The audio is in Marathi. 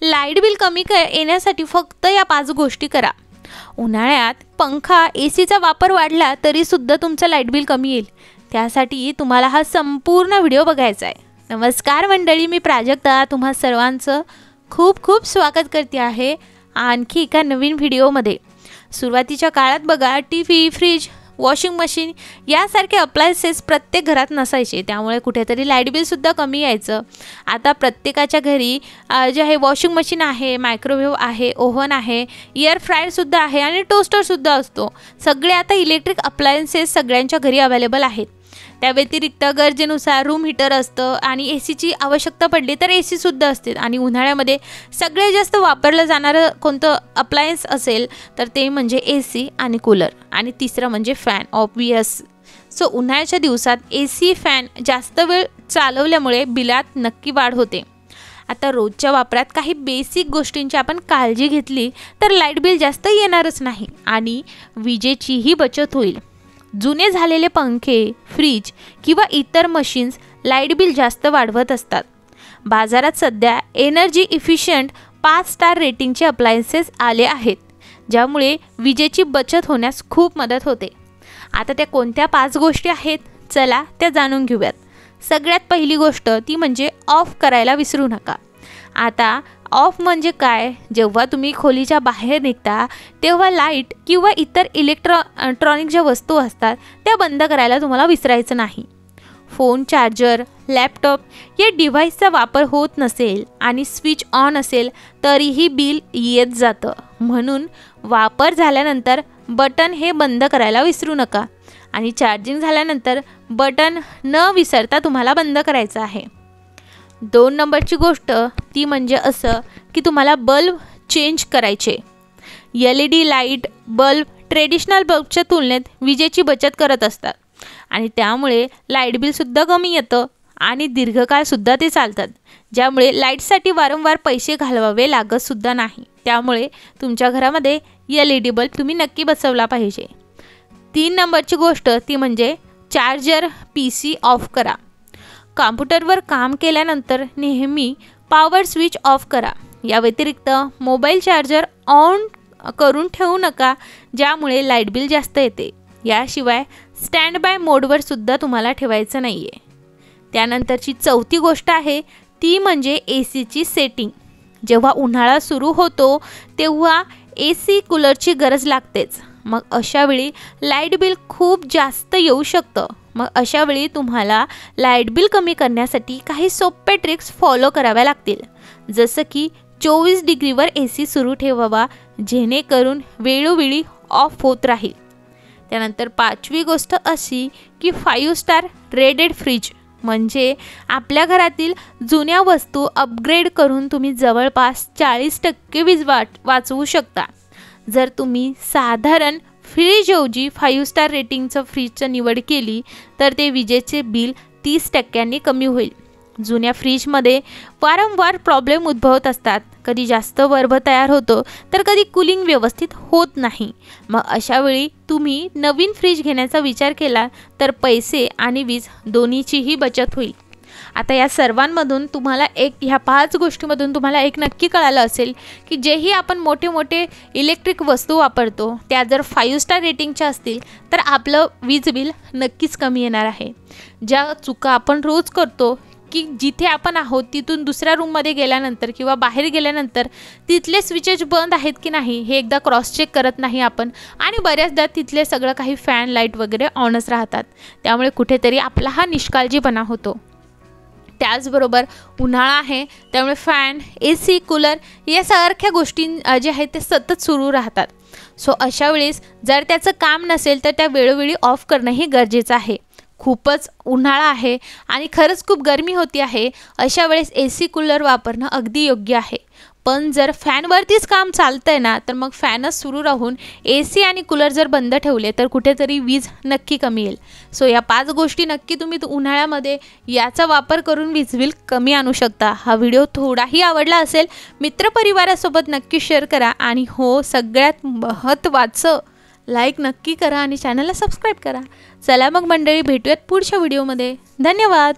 लाईट बिल कमी येण्यासाठी फक्त या 5 गोष्टी करा। उन्हाळ्यात पंखा एसीचा वापर वाढला तरीसुद्धा तुमचं लाईट बिल कमी येईल। त्यासाठी तुम्हाला हा संपूर्ण व्हिडिओ बघायचा आहे। नमस्कार मंडळी, मी प्राजक्ता तुम्हा सर्वांचं खूप खूप स्वागत करते आहे आणखी एका नवीन व्हिडिओमध्ये। सुरुवातीच्या काळात बघा टीव्ही, फ्रीज, वॉशिंग मशीन यासारखे अप्लायन्सेस प्रत्येक घरात नसायचे, त्यामुळे कुठेतरी लाईट बिलसुद्धा कमी यायचं। आता प्रत्येकाच्या घरी जे आहे वॉशिंग मशीन आहे, मायक्रोवेव्ह आहे, ओव्हन आहे, एअर फ्रायरसुद्धा आहे आणि टोस्टरसुद्धा असतो। सगळे आता इलेक्ट्रिक अप्लायन्सेस सगळ्यांच्या घरी अवेलेबल आहेत। त्या व्यतिरिक्त गरजेनुसार रूम हीटर असतं आणि एसीची आवश्यकता पडली तर एसीसुद्धा असते। आणि उन्हाळ्यामध्ये सगळ्यात जास्त वापरलं जाणारं कोणतं अप्लायन्स असेल तर ते म्हणजे एसी आणि कूलर, आणि तिसरं म्हणजे फॅन ऑब्वियस। सो उन्हाळ्याच्या दिवसात एसी फॅन जास्त वेळ चालवल्यामुळे बिलात नक्की वाढ होते। आता रोजच्या वापरात काही बेसिक गोष्टींची आपण काळजी घेतली तर लाईट बिल जास्त येणारच नाही आणि विजेचीही बचत होईल। जुने झालेले पंखे, फ्रीज किंवा इतर मशीन्स लाईट बिल जास्त वाढवत असतात। बाजारात सध्या एनर्जी इफिशियंट 5 स्टार रेटिंगचे अप्लायन्सेस आले आहेत, ज्यामुळे विजेची बचत होण्यास खूप मदत होते। आता त्या कोणत्या 5 गोष्टी आहेत चला त्या जाणून घेऊयात। सगळ्यात पहिली गोष्ट ती म्हणजे ऑफ करायला विसरू नका। आता ऑफ म्हणजे काय? जेव्हा तुम्ही खोलीच्या बाहेर निघता तेव्हा लाईट किंवा इतर इलेक्ट्रॉनिक ज्या वस्तू असतात त्या बंद करायला तुम्हाला विसरायचं नाही। फोन चार्जर, लॅपटॉप या डिव्हाइसचा वापर होत नसेल आणि स्विच ऑन असेल तरीही बिल येत जातं, म्हणून वापर झाल्यानंतर बटन हे बंद करायला विसरू नका आणि चार्जिंग झाल्यानंतर बटन न विसरता तुम्हाला बंद करायचं आहे। 2 नंबरची गोष्ट ती म्हणजे असं की तुम्हाला बल्ब चेंज करायचे। LED लाईट बल्ब ट्रेडिशनल बल्बच्या तुलनेत विजेची बचत करत असतात आणि त्यामुळे लाईट बिलसुद्धा कमी येतं आणि दीर्घकाळसुद्धा ते चालतात, ज्यामुळे लाईटसाठी वारंवार पैसे घालवावे लागतसुद्धा नाही। त्यामुळे तुमच्या घरामध्ये LED बल्ब तुम्ही नक्की बसवला पाहिजे। 3 नंबरची गोष्ट ती म्हणजे चार्जर PC ऑफ करा। कॉम्प्युटरवर काम केल्यानंतर नेहमी पॉवर स्विच ऑफ करा। या व्यतिरिक्त मोबाईल चार्जर ऑन करून ठेवू नका, ज्यामुळे लाईट बिल जास्त येते। याशिवाय स्टँड बाय मोडवर सुद्धा तुम्हाला ठेवायचं नाही आहे। त्यानंतरची 4थी गोष्ट आहे ती म्हणजे एसीची सेटिंग। जेव्हा उन्हाळा सुरू होतो तेव्हा एसी कूलरची गरज लागतेच, मग अशावेळी लाईट बिल खूप जास्त येऊ शकतं। मग अशावेळी तुम्हाला लाईट बिल कमी करण्यासाठी काही सोपे ट्रिक्स फॉलो कराव्या लागतील, जसं की 24 डिग्रीवर एसी सुरू ठेवावा, जेणेकरून वेळोवेळी ऑफ होत राहील। त्यानंतर 5वी गोष्ट अशी की 5 स्टार रेटेड फ्रीज, म्हणजे आपल्या घरातील जुन्या वस्तू अपग्रेड करून तुम्ही जवळपास 40% वीज वाचवू शकता। जर तुम्ही साधारण फ्रीजऐवजी 5 स्टार रेटिंगचं फ्रीजचं निवड केली तर ते विजेचे बिल 30% कमी होईल। जुन्या फ्रीजमध्ये वारंवार प्रॉब्लेम उद्भवत असतात, कधी जास्त बर्फ तयार होतो तर कधी कूलिंग व्यवस्थित होत नाही। मग अशावेळी तुम्ही नवीन फ्रीज घेण्याचा विचार केला तर पैसे आणि वीज दोन्हीचीही बचत होईल। आता या सर्वांमधून तुम्हाला ह्या 5 गोष्टीमधून तुम्हाला एक नक्की कळालं असेल की जेही आपण मोठे मोठे इलेक्ट्रिक वस्तू वापरतो त्या जर 5 स्टार रेटिंगच्या असतील तर आपलं वीज बिल नक्कीच कमी येणार आहे। ज्या चुका आपण रोज करतो की जिथे आपण आहोत तिथून दुसऱ्या रूममध्ये गेल्यानंतर किंवा बाहेर गेल्यानंतर तिथले स्विचेस बंद आहेत की नाही हे एकदा क्रॉस चेक करत नाही आपण, आणि बऱ्याचदा तिथले सगळं काही फॅन लाईट वगैरे ऑनच राहतात, त्यामुळे कुठेतरी आपला हा निष्काळजीपणा होतो। त्याचबरोबर उन्हाळा आहे त्यामुळे फॅन, एसी, कूलर यासारख्या गोष्टी जे आहेत ते सतत सुरू राहतात। सो अशा वेळेस जर त्याचं काम नसेल तर त्या वेळोवेळी ऑफ करणंही गरजेचं आहे। खूपच उन्हाळा आहे आणि खरंच खूप गरमी होती आहे, अशा वेळेस एसी कूलर वापरणं अगदी योग्य आहे। पण जर फॅनवरतीच काम चालतंय ना तर मग फॅनच सुरू राहून एसी आणि कूलर जर बंद ठेवले तर कुठेतरी वीज नक्की कमी येईल। सो या 5 गोष्टी नक्की तुम्ही उन्हाळ्यामध्ये याचा वापर करून वीज बिल कमी आणू शकता। हा व्हिडिओ थोडाही आवडला असेल मित्रपरिवारासोबत नक्की शेअर करा आणि हो सगळ्यात महत्त्वाचं लाईक नक्की करा आणि चॅनलला सबस्क्राईब करा। चला मग मंडळी, भेटूयात पुढच्या व्हिडिओमध्ये। धन्यवाद।